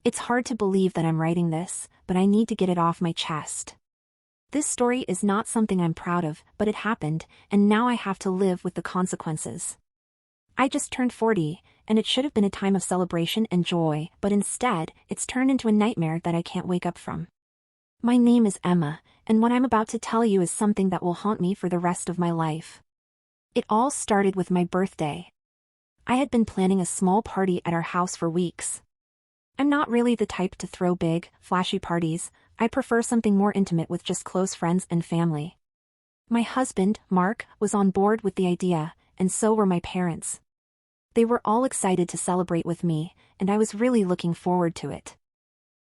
It's hard to believe that I'm writing this, but I need to get it off my chest. This story is not something I'm proud of, but it happened, and now I have to live with the consequences. I just turned 40, and it should have been a time of celebration and joy, but instead, it's turned into a nightmare that I can't wake up from. My name is Emma, and what I'm about to tell you is something that will haunt me for the rest of my life. It all started with my birthday. I had been planning a small party at our house for weeks. I'm not really the type to throw big, flashy parties. I prefer something more intimate with just close friends and family. My husband, Mark, was on board with the idea, and so were my parents. They were all excited to celebrate with me, and I was really looking forward to it.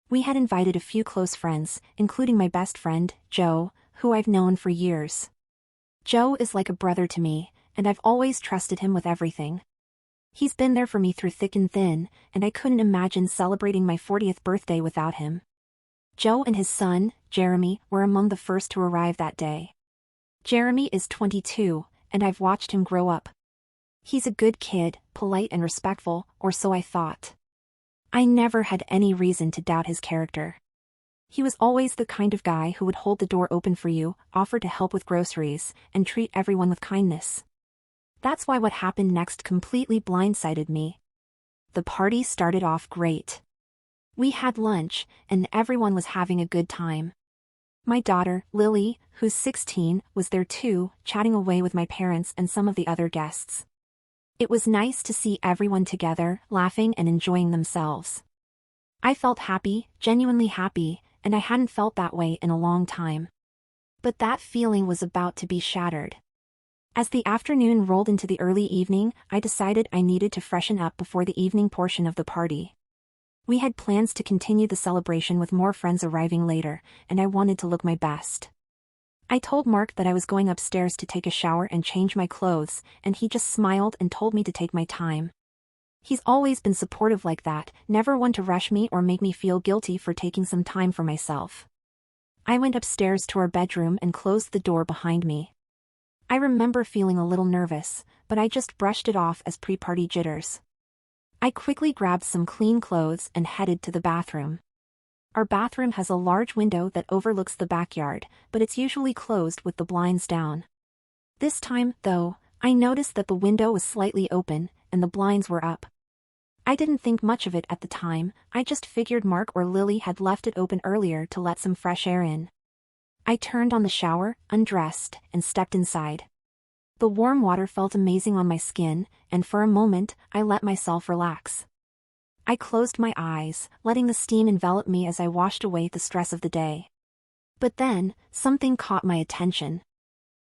We had invited a few close friends, including my best friend, Joe, who I've known for years. Joe is like a brother to me, and I've always trusted him with everything. He's been there for me through thick and thin, and I couldn't imagine celebrating my 40th birthday without him. Joe and his son, Jeremy, were among the first to arrive that day. Jeremy is 22, and I've watched him grow up. He's a good kid, polite and respectful, or so I thought. I never had any reason to doubt his character. He was always the kind of guy who would hold the door open for you, offer to help with groceries, and treat everyone with kindness. That's why what happened next completely blindsided me. The party started off great. We had lunch, and everyone was having a good time. My daughter, Lily, who's 16, was there too, chatting away with my parents and some of the other guests. It was nice to see everyone together, laughing and enjoying themselves. I felt happy, genuinely happy, and I hadn't felt that way in a long time. But that feeling was about to be shattered. As the afternoon rolled into the early evening, I decided I needed to freshen up before the evening portion of the party. We had plans to continue the celebration with more friends arriving later, and I wanted to look my best. I told Mark that I was going upstairs to take a shower and change my clothes, and he just smiled and told me to take my time. He's always been supportive like that, never one to rush me or make me feel guilty for taking some time for myself. I went upstairs to our bedroom and closed the door behind me. I remember feeling a little nervous, but I just brushed it off as pre-party jitters. I quickly grabbed some clean clothes and headed to the bathroom. Our bathroom has a large window that overlooks the backyard, but it's usually closed with the blinds down. This time, though, I noticed that the window was slightly open, and the blinds were up. I didn't think much of it at the time, I just figured Mark or Lily had left it open earlier to let some fresh air in. I turned on the shower, undressed, and stepped inside. The warm water felt amazing on my skin, and for a moment, I let myself relax. I closed my eyes, letting the steam envelop me as I washed away the stress of the day. But then, something caught my attention.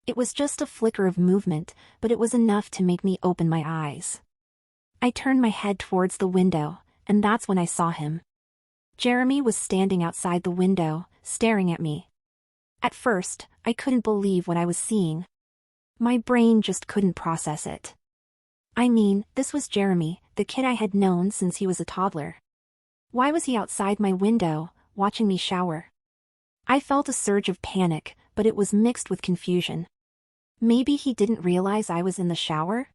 It was just a flicker of movement, but it was enough to make me open my eyes. I turned my head towards the window, and that's when I saw him. Jeremy was standing outside the window, staring at me. At first, I couldn't believe what I was seeing. My brain just couldn't process it. I mean, this was Jeremy, the kid I had known since he was a toddler. Why was he outside my window, watching me shower? I felt a surge of panic, but it was mixed with confusion. Maybe he didn't realize I was in the shower?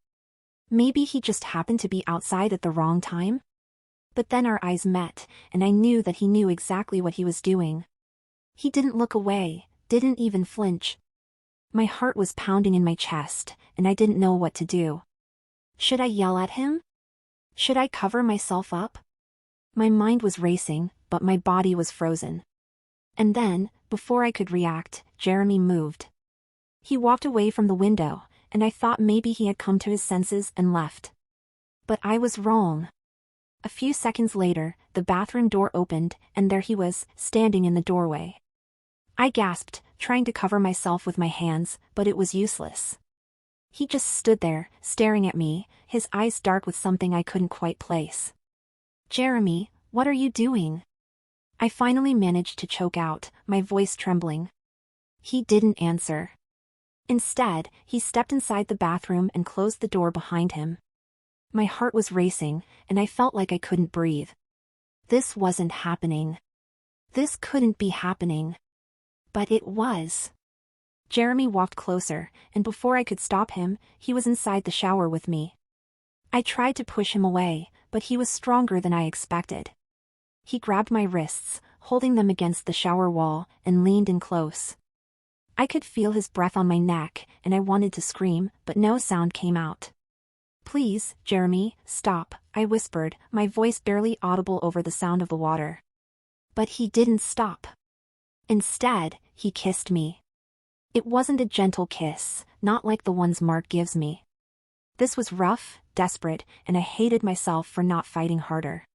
Maybe he just happened to be outside at the wrong time? But then our eyes met, and I knew that he knew exactly what he was doing. He didn't look away, didn't even flinch. My heart was pounding in my chest, and I didn't know what to do. Should I yell at him? Should I cover myself up? My mind was racing, but my body was frozen. And then, before I could react, Jeremy moved. He walked away from the window, and I thought maybe he had come to his senses and left. But I was wrong. A few seconds later, the bathroom door opened, and there he was, standing in the doorway. I gasped, trying to cover myself with my hands, but it was useless. He just stood there, staring at me, his eyes dark with something I couldn't quite place. "Jeremy, what are you doing?" I finally managed to choke out, my voice trembling. He didn't answer. Instead, he stepped inside the bathroom and closed the door behind him. My heart was racing, and I felt like I couldn't breathe. This wasn't happening. This couldn't be happening. But it was. Jeremy walked closer, and before I could stop him, he was inside the shower with me. I tried to push him away, but he was stronger than I expected. He grabbed my wrists, holding them against the shower wall, and leaned in close. I could feel his breath on my neck, and I wanted to scream, but no sound came out. "Please, Jeremy, stop," I whispered, my voice barely audible over the sound of the water. But he didn't stop. Instead, he kissed me. It wasn't a gentle kiss, not like the ones Mark gives me. This was rough, desperate, and I hated myself for not fighting harder.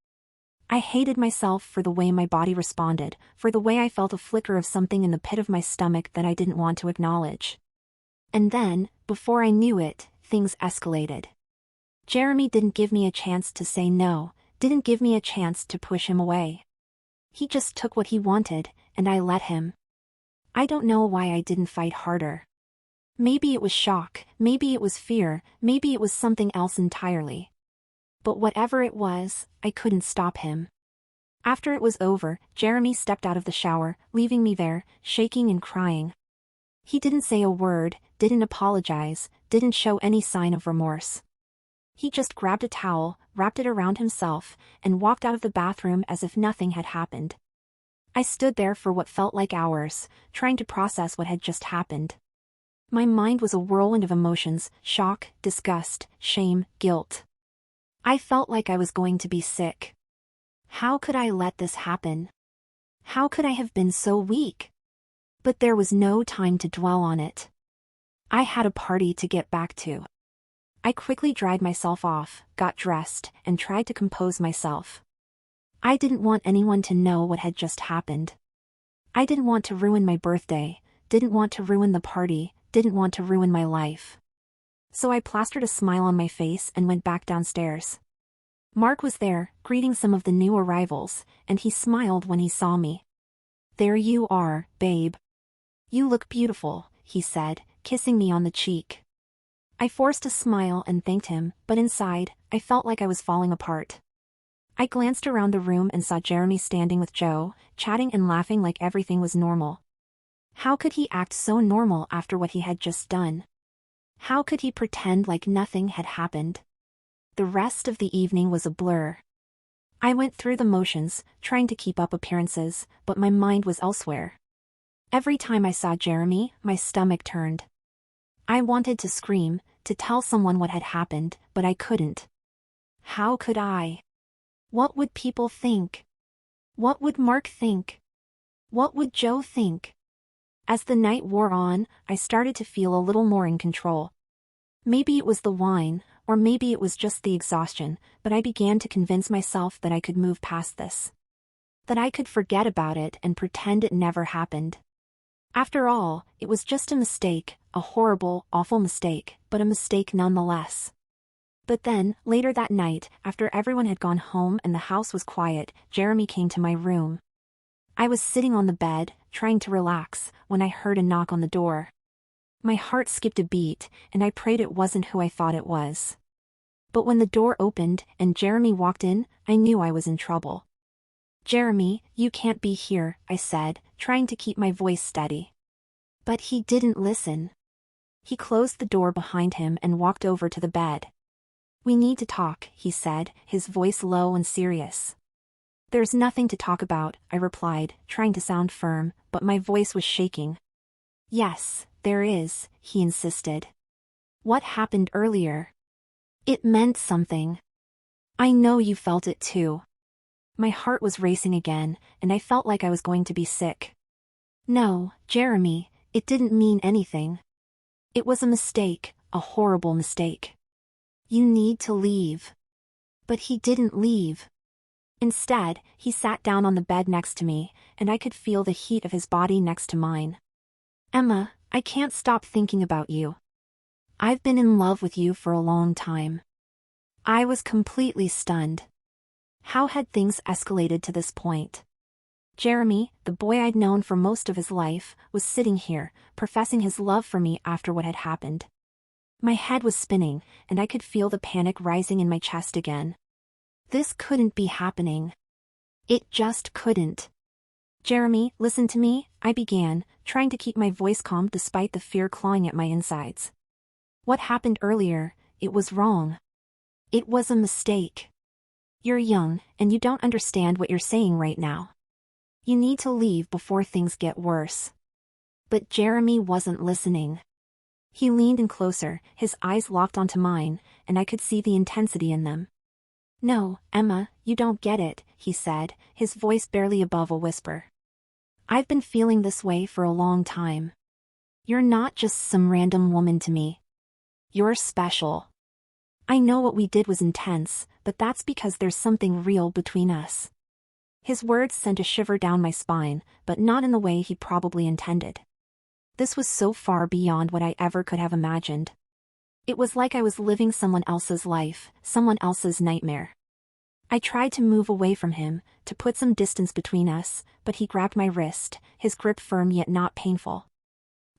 I hated myself for the way my body responded, for the way I felt a flicker of something in the pit of my stomach that I didn't want to acknowledge. And then, before I knew it, things escalated. Jeremy didn't give me a chance to say no, didn't give me a chance to push him away. He just took what he wanted, and I let him. I don't know why I didn't fight harder. Maybe it was shock, maybe it was fear, maybe it was something else entirely. But whatever it was, I couldn't stop him. After it was over, Jeremy stepped out of the shower, leaving me there, shaking and crying. He didn't say a word, didn't apologize, didn't show any sign of remorse. He just grabbed a towel, wrapped it around himself, and walked out of the bathroom as if nothing had happened. I stood there for what felt like hours, trying to process what had just happened. My mind was a whirlwind of emotions: shock, disgust, shame, guilt. I felt like I was going to be sick. How could I let this happen? How could I have been so weak? But there was no time to dwell on it. I had a party to get back to. I quickly dried myself off, got dressed, and tried to compose myself. I didn't want anyone to know what had just happened. I didn't want to ruin my birthday, didn't want to ruin the party, didn't want to ruin my life. So I plastered a smile on my face and went back downstairs. Mark was there, greeting some of the new arrivals, and he smiled when he saw me. "There you are, babe. You look beautiful," he said, kissing me on the cheek. I forced a smile and thanked him, but inside, I felt like I was falling apart. I glanced around the room and saw Jeremy standing with Joe, chatting and laughing like everything was normal. How could he act so normal after what he had just done? How could he pretend like nothing had happened? The rest of the evening was a blur. I went through the motions, trying to keep up appearances, but my mind was elsewhere. Every time I saw Jeremy, my stomach turned. I wanted to scream, to tell someone what had happened, but I couldn't. How could I? What would people think? What would Mark think? What would Joe think? As the night wore on, I started to feel a little more in control. Maybe it was the wine, or maybe it was just the exhaustion, but I began to convince myself that I could move past this. That I could forget about it and pretend it never happened. After all, it was just a mistake, a horrible, awful mistake, but a mistake nonetheless. But then, later that night, after everyone had gone home and the house was quiet, Jeremy came to my room. I was sitting on the bed, trying to relax, when I heard a knock on the door. My heart skipped a beat, and I prayed it wasn't who I thought it was. But when the door opened and Jeremy walked in, I knew I was in trouble. "Jeremy, you can't be here," I said, trying to keep my voice steady. But he didn't listen. He closed the door behind him and walked over to the bed. "We need to talk," he said, his voice low and serious. "There's nothing to talk about," I replied, trying to sound firm, but my voice was shaking. "Yes, there is," he insisted. "What happened earlier? It meant something. I know you felt it too." My heart was racing again, and I felt like I was going to be sick. "No, Jeremy, it didn't mean anything. It was a mistake, a horrible mistake. You need to leave." But he didn't leave. Instead, he sat down on the bed next to me, and I could feel the heat of his body next to mine. "Emma, I can't stop thinking about you. I've been in love with you for a long time." I was completely stunned. How had things escalated to this point? Jeremy, the boy I'd known for most of his life, was sitting here, professing his love for me after what had happened. My head was spinning, and I could feel the panic rising in my chest again. This couldn't be happening. It just couldn't. "Jeremy, listen to me," I began, trying to keep my voice calm despite the fear clawing at my insides. "What happened earlier, it was wrong. It was a mistake. You're young, and you don't understand what you're saying right now. You need to leave before things get worse. But Jeremy wasn't listening. He leaned in closer, his eyes locked onto mine, and I could see the intensity in them. No, Emma, you don't get it, he said, his voice barely above a whisper. I've been feeling this way for a long time. You're not just some random woman to me. You're special. I know what we did was intense, but that's because there's something real between us. His words sent a shiver down my spine, but not in the way he probably intended. This was so far beyond what I ever could have imagined. It was like I was living someone else's life, someone else's nightmare. I tried to move away from him, to put some distance between us, but he grabbed my wrist, his grip firm yet not painful.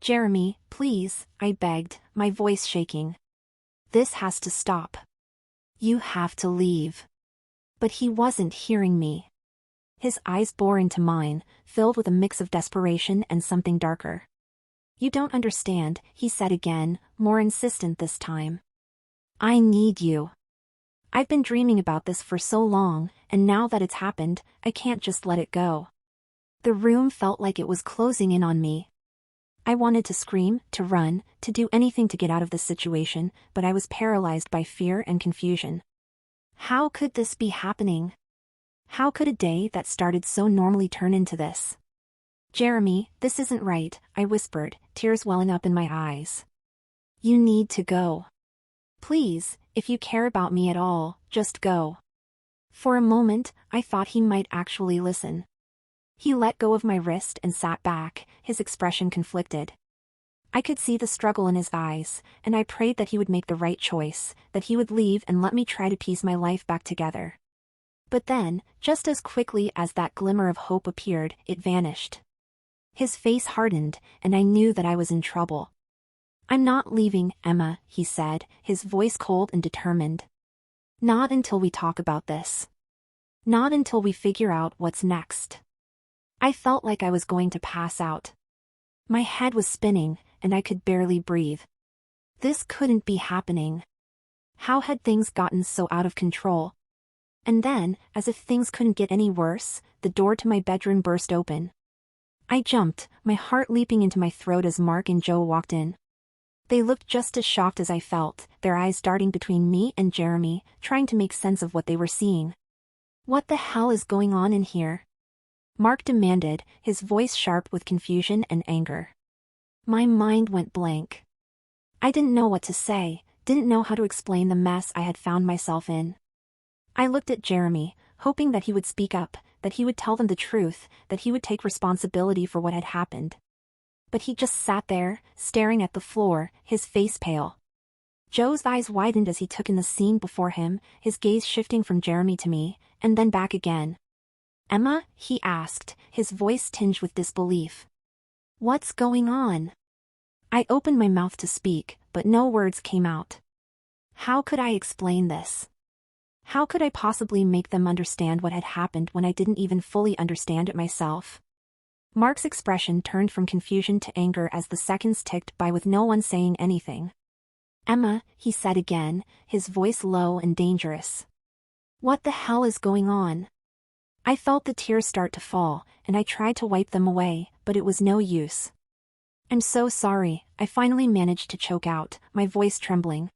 Jeremy, please, I begged, my voice shaking. This has to stop. You have to leave. But he wasn't hearing me. His eyes bore into mine, filled with a mix of desperation and something darker. You don't understand, he said again, more insistent this time. I need you. I've been dreaming about this for so long, and now that it's happened, I can't just let it go. The room felt like it was closing in on me. I wanted to scream, to run, to do anything to get out of this situation, but I was paralyzed by fear and confusion. How could this be happening? How could a day that started so normally turn into this? Jeremy, this isn't right, I whispered, tears welling up in my eyes. You need to go. Please, if you care about me at all, just go. For a moment, I thought he might actually listen. He let go of my wrist and sat back, his expression conflicted. I could see the struggle in his eyes, and I prayed that he would make the right choice, that he would leave and let me try to piece my life back together. But then, just as quickly as that glimmer of hope appeared, it vanished. His face hardened, and I knew that I was in trouble. I'm not leaving, Emma, he said, his voice cold and determined. Not until we talk about this. Not until we figure out what's next. I felt like I was going to pass out. My head was spinning, and I could barely breathe. This couldn't be happening. How had things gotten so out of control? And then, as if things couldn't get any worse, the door to my bedroom burst open. I jumped, my heart leaping into my throat as Mark and Joe walked in. They looked just as shocked as I felt, their eyes darting between me and Jeremy, trying to make sense of what they were seeing. What the hell is going on in here? Mark demanded, his voice sharp with confusion and anger. My mind went blank. I didn't know what to say, didn't know how to explain the mess I had found myself in. I looked at Jeremy, hoping that he would speak up, that he would tell them the truth, that he would take responsibility for what had happened. But he just sat there, staring at the floor, his face pale. Joe's eyes widened as he took in the scene before him, his gaze shifting from Jeremy to me, and then back again. Emma, he asked, his voice tinged with disbelief. What's going on? I opened my mouth to speak, but no words came out. How could I explain this? How could I possibly make them understand what had happened when I didn't even fully understand it myself? Mark's expression turned from confusion to anger as the seconds ticked by with no one saying anything. Emma, he said again, his voice low and dangerous. What the hell is going on? I felt the tears start to fall, and I tried to wipe them away, but it was no use. I'm so sorry, I finally managed to choke out, my voice trembling.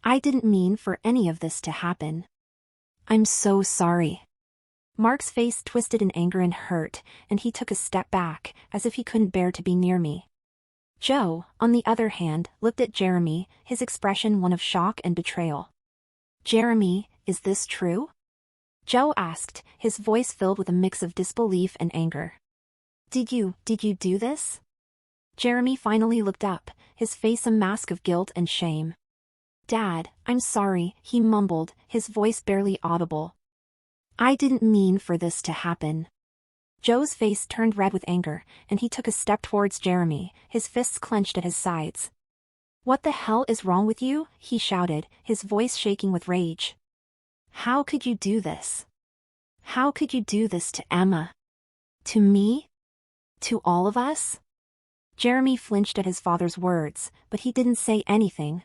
I didn't mean for any of this to happen. I'm so sorry. Mark's face twisted in anger and hurt, and he took a step back, as if he couldn't bear to be near me. Joe, on the other hand, looked at Jeremy, his expression one of shock and betrayal. Jeremy, is this true? Joe asked, his voice filled with a mix of disbelief and anger. Did you do this? Jeremy finally looked up, his face a mask of guilt and shame. Dad, I'm sorry, he mumbled, his voice barely audible. I didn't mean for this to happen. Joe's face turned red with anger, and he took a step towards Jeremy, his fists clenched at his sides. What the hell is wrong with you? He shouted, his voice shaking with rage. How could you do this? How could you do this to Emma? To me? To all of us? Jeremy flinched at his father's words, but he didn't say anything.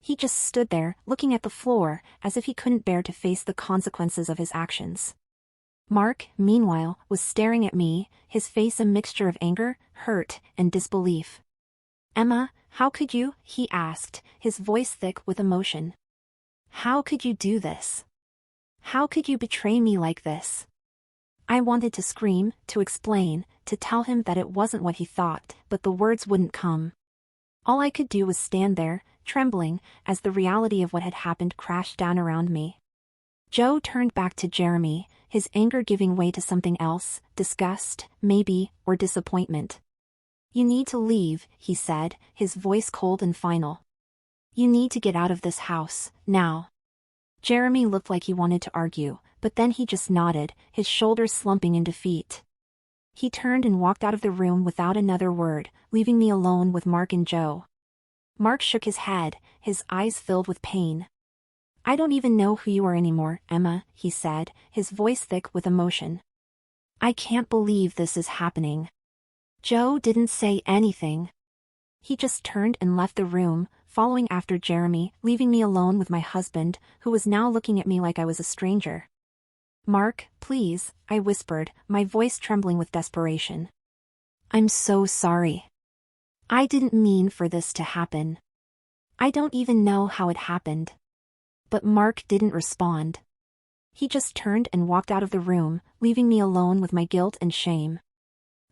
He just stood there, looking at the floor, as if he couldn't bear to face the consequences of his actions. Mark, meanwhile, was staring at me, his face a mixture of anger, hurt, and disbelief. "Emma, how could you?" he asked, his voice thick with emotion. "How could you do this? How could you betray me like this?" I wanted to scream, to explain, to tell him that it wasn't what he thought, but the words wouldn't come. All I could do was stand there, trembling, as the reality of what had happened crashed down around me. Joe turned back to Jeremy, his anger giving way to something else, disgust, maybe, or disappointment. "You need to leave," he said, his voice cold and final. "You need to get out of this house, now." Jeremy looked like he wanted to argue, but then he just nodded, his shoulders slumping in defeat. He turned and walked out of the room without another word, leaving me alone with Mark and Joe. Mark shook his head, his eyes filled with pain. "I don't even know who you are anymore, Emma," he said, his voice thick with emotion. "I can't believe this is happening." Joe didn't say anything. He just turned and left the room, following after Jeremy, leaving me alone with my husband, who was now looking at me like I was a stranger. "Mark, please," I whispered, my voice trembling with desperation. "I'm so sorry. I didn't mean for this to happen. I don't even know how it happened." But Mark didn't respond. He just turned and walked out of the room, leaving me alone with my guilt and shame.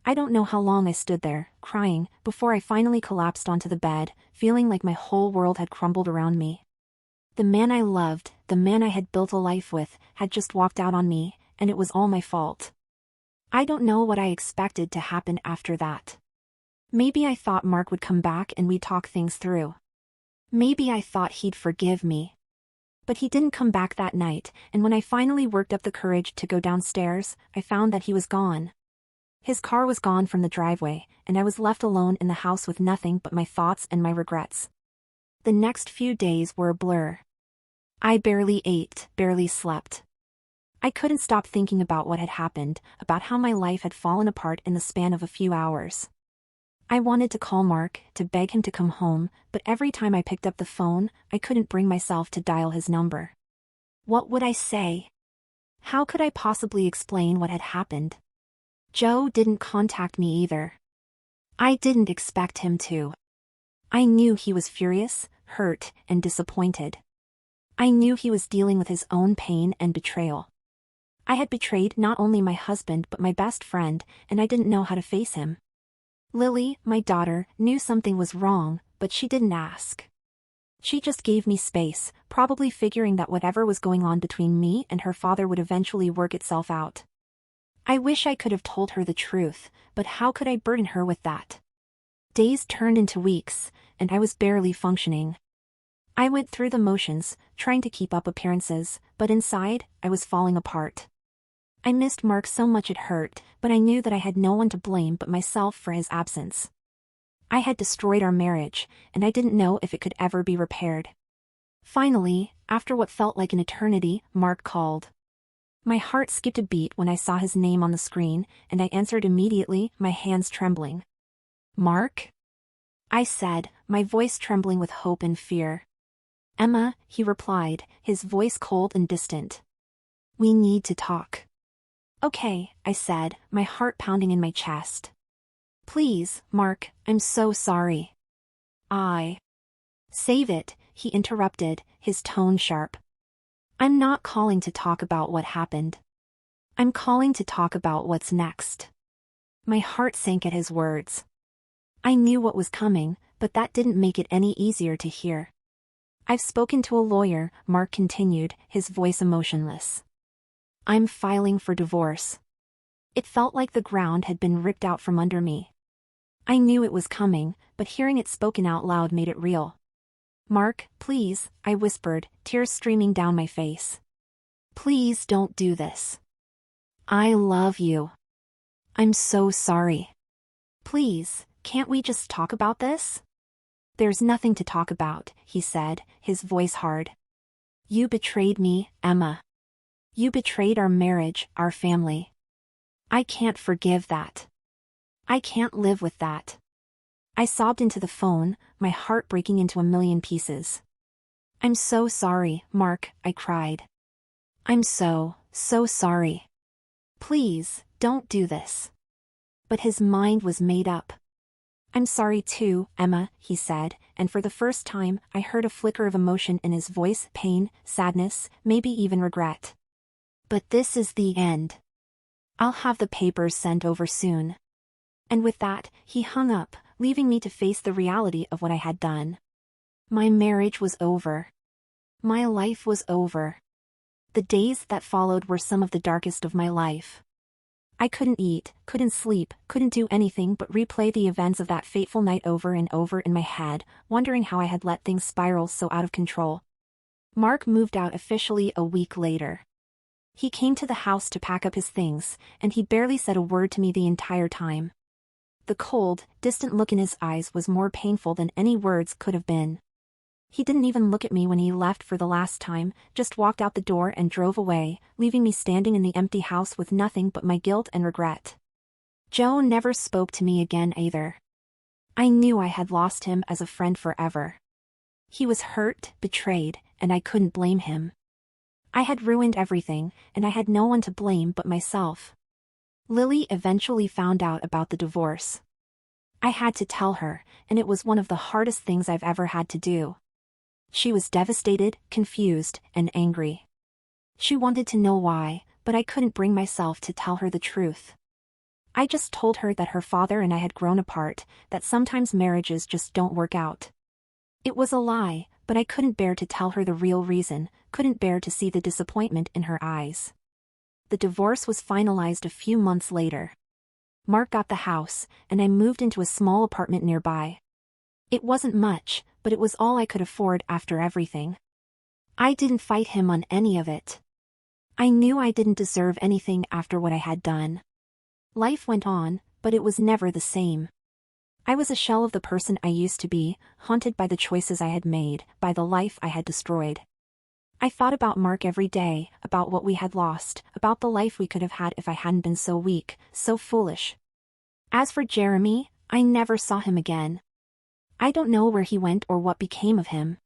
I don't know how long I stood there, crying, before I finally collapsed onto the bed, feeling like my whole world had crumbled around me. The man I loved, the man I had built a life with, had just walked out on me, and it was all my fault. I don't know what I expected to happen after that. Maybe I thought Mark would come back and we'd talk things through. Maybe I thought he'd forgive me. But he didn't come back that night, and when I finally worked up the courage to go downstairs, I found that he was gone. His car was gone from the driveway, and I was left alone in the house with nothing but my thoughts and my regrets. The next few days were a blur. I barely ate, barely slept. I couldn't stop thinking about what had happened, about how my life had fallen apart in the span of a few hours. I wanted to call Mark, to beg him to come home, but every time I picked up the phone, I couldn't bring myself to dial his number. What would I say? How could I possibly explain what had happened? Joe didn't contact me either. I didn't expect him to. I knew he was furious, hurt, and disappointed. I knew he was dealing with his own pain and betrayal. I had betrayed not only my husband but my best friend, and I didn't know how to face him. Lily, my daughter, knew something was wrong, but she didn't ask. She just gave me space, probably figuring that whatever was going on between me and her father would eventually work itself out. I wish I could have told her the truth, but how could I burden her with that? Days turned into weeks, and I was barely functioning. I went through the motions, trying to keep up appearances, but inside, I was falling apart. I missed Mark so much it hurt, but I knew that I had no one to blame but myself for his absence. I had destroyed our marriage, and I didn't know if it could ever be repaired. Finally, after what felt like an eternity, Mark called. My heart skipped a beat when I saw his name on the screen, and I answered immediately, my hands trembling. "Mark?" I said, my voice trembling with hope and fear. "Emma," he replied, his voice cold and distant. "We need to talk." "Okay," I said, my heart pounding in my chest. "Please, Mark, I'm so sorry." Save it," he interrupted, his tone sharp. "I'm not calling to talk about what happened. I'm calling to talk about what's next." My heart sank at his words. I knew what was coming, but that didn't make it any easier to hear. "I've spoken to a lawyer," Mark continued, his voice emotionless. "I'm filing for divorce." It felt like the ground had been ripped out from under me. I knew it was coming, but hearing it spoken out loud made it real. "Mark, please," I whispered, tears streaming down my face. "Please don't do this. I love you. I'm so sorry. Please, can't we just talk about this?" "There's nothing to talk about," he said, his voice hard. "You betrayed me, Emma. You betrayed our marriage, our family. I can't forgive that. I can't live with that." I sobbed into the phone, my heart breaking into a million pieces. I'm so sorry, Mark, I cried. I'm so sorry. Please, don't do this. But his mind was made up. I'm sorry too, Emma, he said, and for the first time, I heard a flicker of emotion in his voice, pain, sadness, maybe even regret. But this is the end. I'll have the papers sent over soon. And with that, he hung up, leaving me to face the reality of what I had done. My marriage was over. My life was over. The days that followed were some of the darkest of my life. I couldn't eat, couldn't sleep, couldn't do anything but replay the events of that fateful night over and over in my head, wondering how I had let things spiral so out of control. Mark moved out officially a week later. He came to the house to pack up his things, and he barely said a word to me the entire time. The cold, distant look in his eyes was more painful than any words could have been. He didn't even look at me when he left for the last time, just walked out the door and drove away, leaving me standing in the empty house with nothing but my guilt and regret. Joe never spoke to me again either. I knew I had lost him as a friend forever. He was hurt, betrayed, and I couldn't blame him. I had ruined everything, and I had no one to blame but myself. Lily eventually found out about the divorce. I had to tell her, and it was one of the hardest things I've ever had to do. She was devastated, confused, and angry. She wanted to know why, but I couldn't bring myself to tell her the truth. I just told her that her father and I had grown apart, that sometimes marriages just don't work out. It was a lie, but I couldn't bear to tell her the real reason, couldn't bear to see the disappointment in her eyes. The divorce was finalized a few months later. Mark got the house, and I moved into a small apartment nearby. It wasn't much, but it was all I could afford after everything. I didn't fight him on any of it. I knew I didn't deserve anything after what I had done. Life went on, but it was never the same. I was a shell of the person I used to be, haunted by the choices I had made, by the life I had destroyed. I thought about Mark every day, about what we had lost, about the life we could have had if I hadn't been so weak, so foolish. As for Jeremy, I never saw him again. I don't know where he went or what became of him.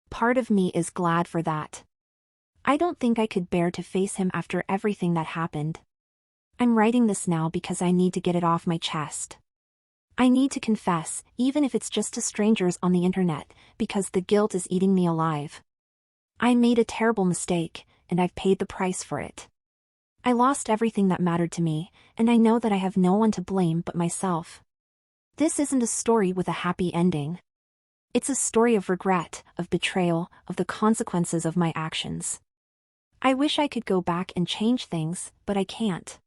Part of me is glad for that. I don't think I could bear to face him after everything that happened. I'm writing this now because I need to get it off my chest. I need to confess, even if it's just to strangers on the internet, because the guilt is eating me alive. I made a terrible mistake, and I've paid the price for it. I lost everything that mattered to me, and I know that I have no one to blame but myself. This isn't a story with a happy ending. It's a story of regret, of betrayal, of the consequences of my actions. I wish I could go back and change things, but I can't.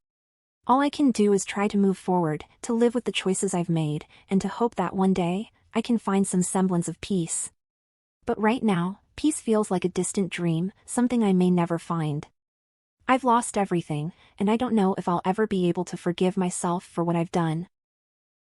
All I can do is try to move forward, to live with the choices I've made, and to hope that one day, I can find some semblance of peace. But right now, peace feels like a distant dream, something I may never find. I've lost everything, and I don't know if I'll ever be able to forgive myself for what I've done.